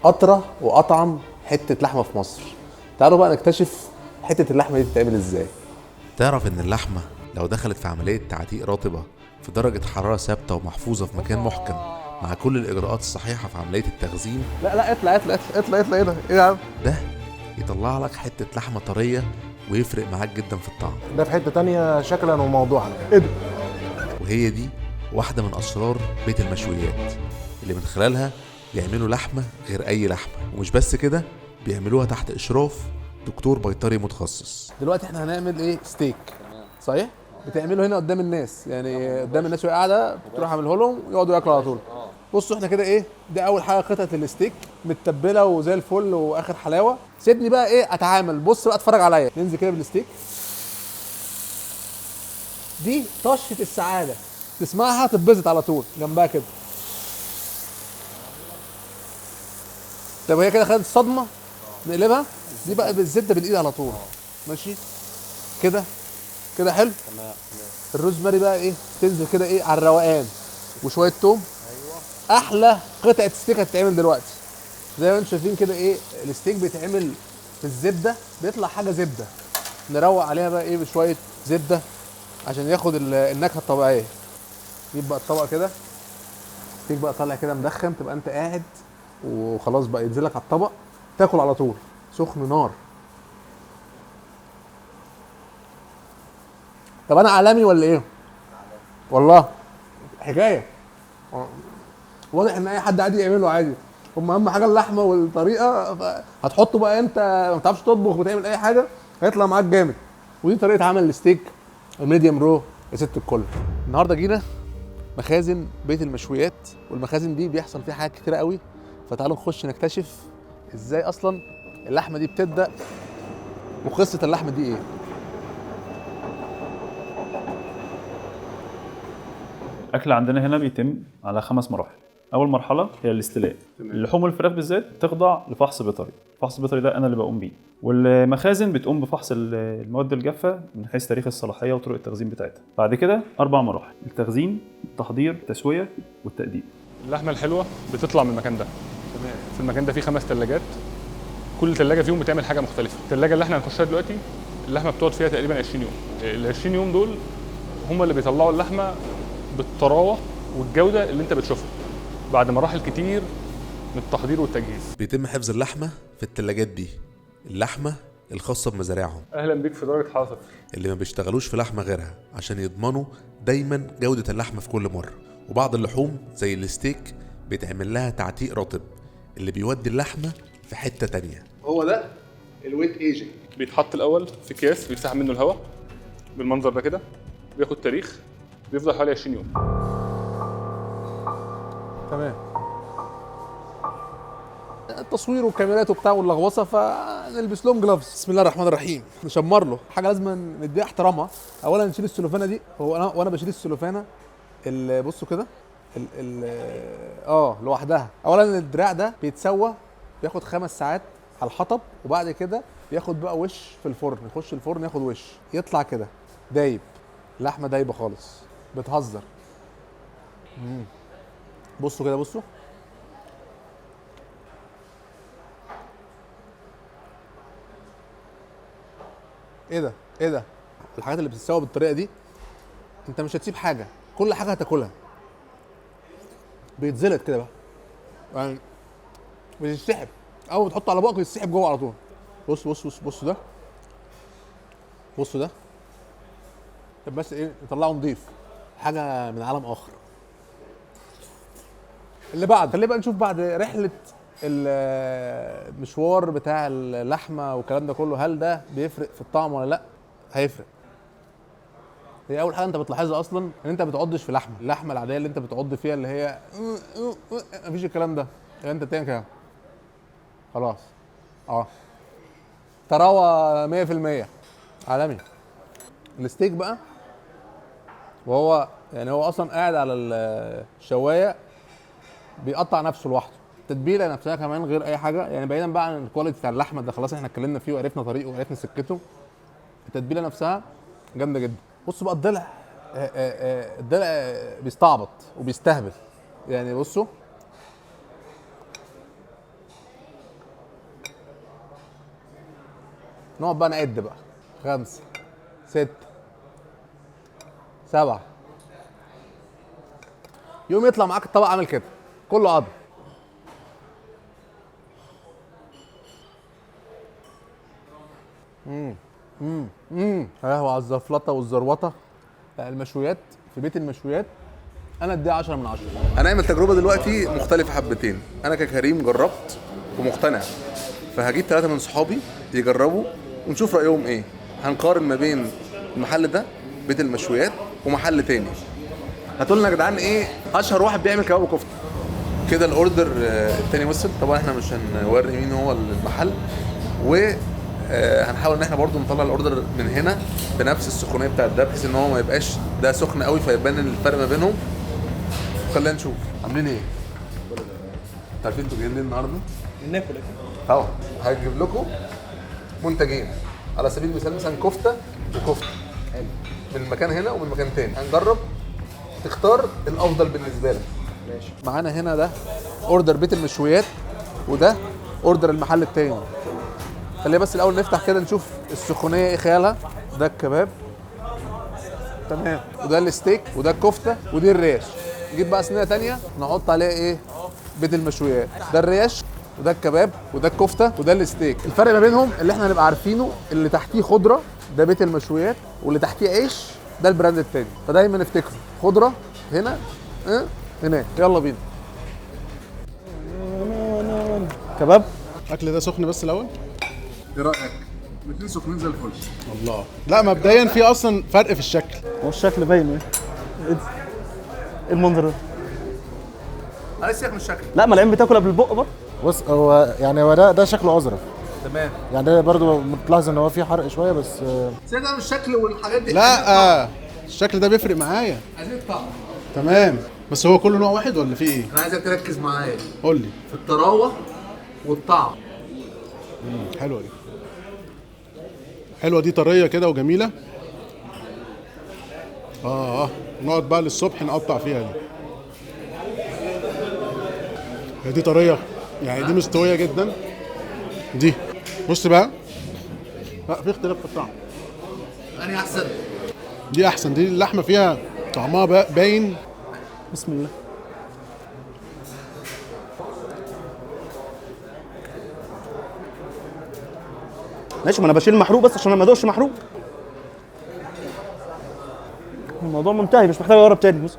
اطرى واطعم حته لحمه في مصر. تعالوا بقى نكتشف حته اللحمه دي بتتعمل ازاي. تعرف ان اللحمة لو دخلت في عملية تعتيق رطبة في درجة حرارة ثابتة ومحفوظة في مكان محكم مع كل الإجراءات الصحيحة في عملية التخزين، لا اطلع اطلع اطلع اطلع ايه ده؟ ايه يا عم؟ ده يطلع لك حتة لحمة طرية ويفرق معاك جدا في الطعم. ده في حته تانية شكلا وموضوعا. ايه ده؟ وهي دي واحدة من أسرار بيت المشويات اللي من خلالها بيعملوا لحمة غير أي لحمة. ومش بس كده، بيعملوها تحت إشراف دكتور بيطري متخصص. دلوقتي احنا هنعمل ايه؟ ستيك، صحيح؟ بتعمله هنا قدام الناس، يعني قدام الناس وهي قاعده بتروح عامله لهم يقعدوا ياكلوا على طول. بصوا احنا كده ايه؟ ده اول حاجه قطعه الستيك متبله وزي الفل واخر حلاوه. سيبني بقى ايه اتعامل. بص بقى اتفرج عليا. ننزل كده بالستيك. دي طشه السعاده، تسمعها تتبسط على طول جنبها كده. طب هي كده خدت الصدمه، نقلبها. دي بقى بالزبده بالايد على طول. ماشي كده كده حلو. الروزماري بقى ايه؟ تنزل كده ايه على الروقان وشويه توم. احلى قطعه ستيك هتتعمل دلوقتي. زي ما انتم شايفين كده ايه، الستيك بيتعمل في الزبده، بيطلع حاجه زبده. نروق عليها بقى ايه بشويه زبده عشان ياخد النكهه الطبيعيه. جيب بقى الطبق كده، ستيك بقى طالع كده مدخن، تبقى انت قاعد وخلاص بقى ينزل لك على الطبق تاكل على طول سخن نار. طب انا عالمي ولا ايه؟ والله حكايه. واضح ان اي حد عادي يعمله عادي. هم اهم حاجه اللحمه والطريقه. هتحطه بقى انت ما بتعرفش تطبخ وتعمل اي حاجه هيطلع معاك جامد. ودي طريقه عمل الستيك الميديوم رو يا ست الكل. النهارده جينا مخازن بيت المشويات، والمخازن دي بيحصل فيها حاجات كتيره قوي. فتعالوا نخش نكتشف ازاي اصلا اللحمه دي بتبدا وقصه اللحمه دي ايه. الاكل عندنا هنا بيتم على 5 مراحل. اول مرحله هي الاستلاء. اللحوم الفراخ بالذات تخضع لفحص بيطري. الفحص البيطري ده انا اللي بقوم بيه، والمخازن بتقوم بفحص المواد الجافه من حيث تاريخ الصلاحيه وطرق التخزين بتاعتها. بعد كده 4 مراحل: التخزين، التحضير، التسويه، والتقديم. اللحمه الحلوه بتطلع من المكان ده. في المكان ده فيه 5 ثلاجات، كل ثلاجه فيهم بتعمل حاجه مختلفه. الثلاجه اللي احنا هنخشها دلوقتي اللحمه بتقعد فيها تقريبا 20 يوم. ال 20 يوم دول هم اللي بيطلعوا اللحمه بالطراوه والجوده اللي انت بتشوفها بعد مراحل كتير من التحضير والتجهيز. بيتم حفظ اللحمة في التلاجات دي، اللحمة الخاصة بمزارعهم اهلا بيك في درجه حراره صفر. اللي ما بيشتغلوش في لحمة غيرها عشان يضمنوا دايما جودة اللحمة في كل مرة. وبعض اللحوم زي الستيك بيتعمل لها تعتيق رطب اللي بيودي اللحمة في حتة تانية. هو ده الويت ايجنج. بيتحط الاول في اكياس بيتسحب منه الهواء بالمنظر ده كده، بياخد تاريخ، بيفضل حوالي 20 يوم. تمام. التصوير والكاميرات وبتاع واللغوصه، فنلبس لهم جلافز. بسم الله الرحمن الرحيم. نشمر له حاجه لازم نديها احترامها. اولا نشيل السلوفانه دي. هو انا وانا بشيل السلوفانه بصوا كده لوحدها. اولا الدراع ده بيتسوى، بياخد 5 ساعات على الحطب، وبعد كده بياخد بقى وش في الفرن. يخش الفرن ياخد وش، يطلع كده دايب. لحمه دايبه خالص. بتهزر. بصوا كده، بصوا. ايه ده؟ ايه ده؟ الحاجات اللي بتتسوى بالطريقه دي انت مش هتسيب حاجه، كل حاجه هتاكلها. بيتزلط كده بقى، يعني بيتسحب. اول ما تحطه على بقك بيتسحب جوه على طول. بص بص بص بص ده، بص ده. طب بس ايه، يطلعه نضيف، حاجه من عالم اخر. اللي بعد، خلينا بقى نشوف بعد رحله المشوار بتاع اللحمه والكلام ده كله، هل ده بيفرق في الطعم ولا لا؟ هيفرق. هي اول حاجه انت بتلاحظها اصلا ان انت ما بتعضش في اللحمه العاديه اللي انت بتعض فيها، اللي هي مفيش الكلام ده. يعني انت بتعمل كده خلاص. تراوه 100%. عالمي. الستيك بقى، وهو يعني هو اصلا قاعد على الشوايه بيقطع نفسه لوحده. التتبيله نفسها كمان غير اي حاجه، يعني بعيدا بقى عن الكواليتي بتاع اللحمه ده خلاص احنا اتكلمنا فيه وعرفنا طريقه وعرفنا سكته. التتبيله نفسها جامده جدا. بصوا بقى الضلع. الضلع بيستعبط وبيستهبل. يعني بصوا نقعد بقى نعد بقى 5 6 7 يوم يطلع معاك الطبق عامل كده كله عضل. يا لهوي على الزفلطه والزروطه. لا المشويات في بيت المشويات انا اديها 10 من 10. هنعمل تجربه دلوقتي مختلفه حبتين. انا ككريم جربت ومقتنع، فهجيب 3 من صحابي يجربوا ونشوف رايهم ايه. هنقارن ما بين المحل ده بيت المشويات ومحل تاني. هاتوا لنا يا جدعان ايه اشهر واحد بيعمل كباب وكفته. كده الاوردر التاني وصل. طبعا احنا مش هنوري مين هو المحل، و هنحاول ان احنا برضو نطلع الاوردر من هنا بنفس السخونيه بتاعت ده، بحيث ان هو ما يبقاش ده سخن قوي فيبان الفرق ما بينهم. خلينا نشوف عاملين ايه. انتوا عارفين انتوا جايين ليه النهارده؟ ناكل اهو هجيب لكم منتجين على سبيل المثال، مثلا كفته وكفته من مكان هنا ومن مكان تاني. هنجرب تختار الافضل بالنسبه لك. ماشي. معانا هنا ده اوردر بيت المشويات وده اوردر المحل التاني. خلينا بس الاول نفتح كده نشوف السخونيه ايه خيالها. ده الكباب تمام، وده الستيك وده الكفته ودي الريش. نجيب بقى صينيه تانيه نحط عليها ايه بيت المشويات. ده الريش وده الكباب وده الكفته وده الستيك. الفرق ما بينهم اللي احنا هنبقى عارفينه، اللي تحتيه خضره ده بيت المشويات واللي تحتيه عيش ده البراند التاني. فدايما افتكروا خضره هنا هناك. يلا بينا. كباب. الاكل ده سخن بس الاول. ايه رايك؟ الاثنين سخنين زي الفل. الله. لا مبدئيا في اصلا فرق في الشكل. هو الشكل باين ايه؟ ايه المنظر ده؟ انا سيبك من الشكل. لا ما العين بتاكل قبل البق برضه. بص هو يعني هو ده شكله اظرف. تمام. يعني ده برضو بتلاحظ ان هو فيه حرق شويه بس. سيبك من الشكل والحاجات دي. لا الشكل ده بيفرق معايا. عايزين الطعم. تمام. بس هو كله نوع واحد ولا في ايه؟ انا عايزك تركز معايا قول لي. في الطراوه والطعم. حلوه دي. حلوه دي طريه كده وجميله. نقعد بقى للصبح نقطع فيها دي. هي دي طريه يعني، دي مستويه جدا. دي بص بقى، لا في اختلاف في الطعم. انهي احسن؟ دي احسن، دي اللحمه فيها طعمها باين. بسم الله. ماشي، ما انا بشيل محروق بس عشان انا ما ادوقش محروق. الموضوع منتهي، مش محتاج اجرب تاني. بص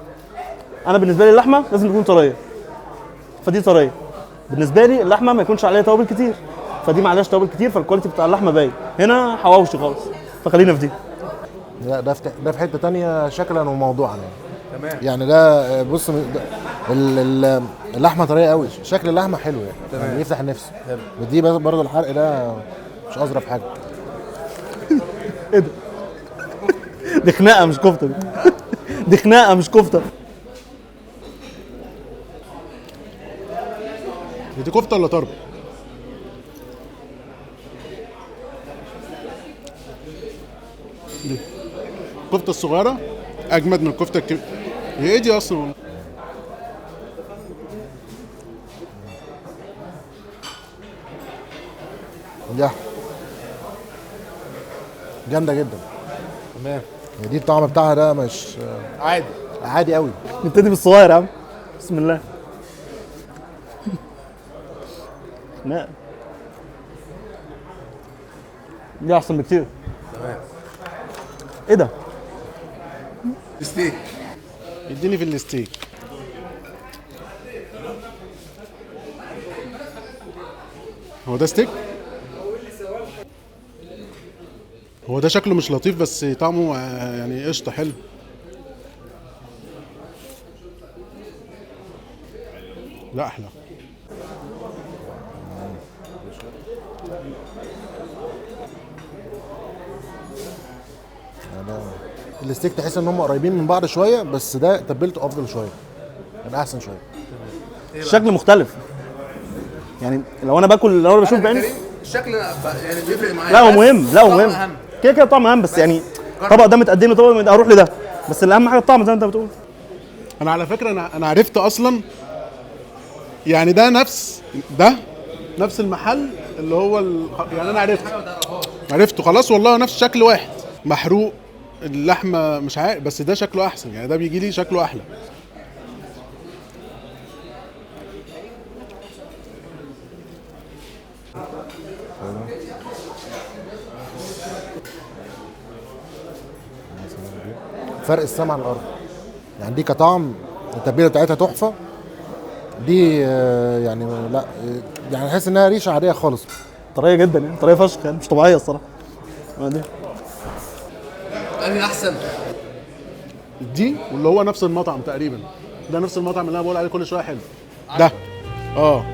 انا بالنسبه لي اللحمه لازم تكون طريه، فدي طريه. بالنسبه لي اللحمه ما يكونش عليها توابل كتير، فدي ما عليهاش توابل كتير، فالكواليتي بتاع اللحمه باين. هنا حواوشي خالص، فخلينا في دي. لا ده في حته تانية شكلا وموضوعا يعني. تمام. يعني ده بص اللحمه طريه قوي، شكل اللحمه حلو يعني يفتح النفس. ودي برضه الحرق ده مش اظرف حاجه. ايه ده؟ دي خناقه مش كفته. دي خناقه مش كفته. دي كفته ولا طرب؟ دي الكفته الصغيره اجمد من الكفته الكبيره. هي ايه دي اصلا؟ دي جامده جدا. تمام. هي دي الطعم بتاعها ده مش عادي قوي. نبتدي بالصغير يا عم. بسم الله. لا دي احسن بكتير. تمام. ايه ده؟ ستيك. اديني في الستيك. هو ده ستيك؟ هو ده شكله مش لطيف بس طعمه يعني قشطه حلو. لا احلى. الستيك تحس ان هم قريبين من بعض شويه، بس ده تبلته افضل شويه، يبقى احسن شويه. الشكل مختلف يعني. لو انا بشوف بعيني الشكل يعني بيفرق معايا. لا هو مهم، لا هو مهم أهم. كده كده الطعم اهم، بس يعني طبق ده متقدم لي، طبق ده اروح لده، بس الاهم حاجه الطعم زي ما انت بتقول. انا على فكره انا عرفت اصلا يعني ده نفس المحل اللي هو يعني انا عرفت عرفته خلاص والله، نفس شكل واحد محروق. اللحمه مش عارف، بس ده شكله احسن يعني، ده بيجي لي شكله احلى. فرق السما عن الارض يعني. دي كطعم التتبيله بتاعتها تحفه. دي يعني لا يعني احس انها ريشه عاديه خالص. طريه جدا يعني، طريه فشخ يعني، مش طبيعيه الصراحه. دي انهي احسن؟ دي واللي هو نفس المطعم تقريبا، ده نفس المطعم اللي انا بقول عليه كل شويه حلو ده. اه